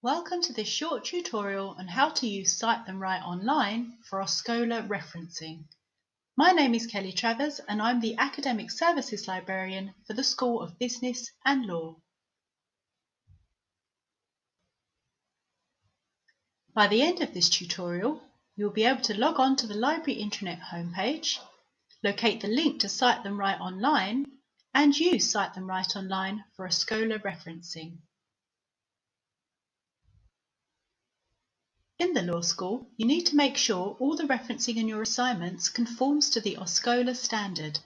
Welcome to this short tutorial on how to use Cite Them Right online for OSCOLA referencing. My name is Kelly Travers and I'm the Academic Services Librarian for the School of Business and Law. By the end of this tutorial, you'll be able to log on to the library intranet homepage, locate the link to Cite Them Right online, and use Cite Them Right online for OSCOLA referencing. In the law school, you need to make sure all the referencing in your assignments conforms to the OSCOLA standard.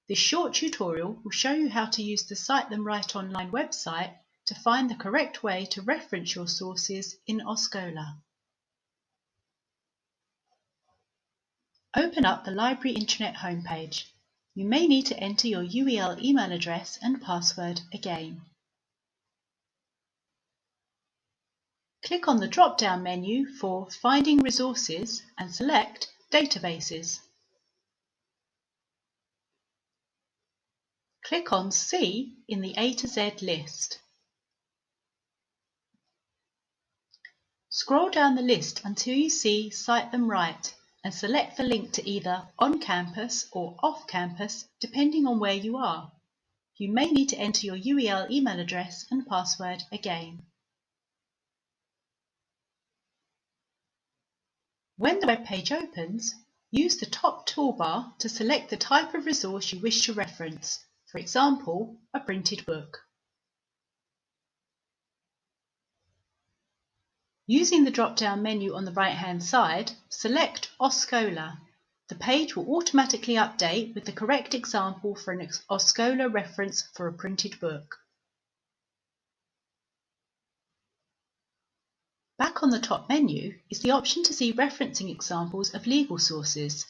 This short tutorial will show you how to use the Cite Them Right online website to find the correct way to reference your sources in OSCOLA. Open up the library intranet homepage. You may need to enter your UEL email address and password again. Click on the drop-down menu for Finding Resources and select Databases. Click on C in the A to Z list. Scroll down the list until you see Cite Them Right and select the link to either on campus or off campus depending on where you are. You may need to enter your UEL email address and password again. When the web page opens, use the top toolbar to select the type of resource you wish to reference, for example, a printed book. Using the drop-down menu on the right-hand side, select OSCOLA. The page will automatically update with the correct example for an OSCOLA reference for a printed book. Back on the top menu is the option to see referencing examples of legal sources.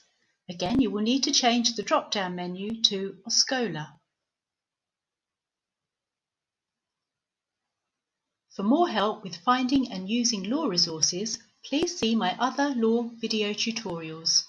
Again, you will need to change the drop-down menu to OSCOLA. For more help with finding and using law resources, please see my other law video tutorials.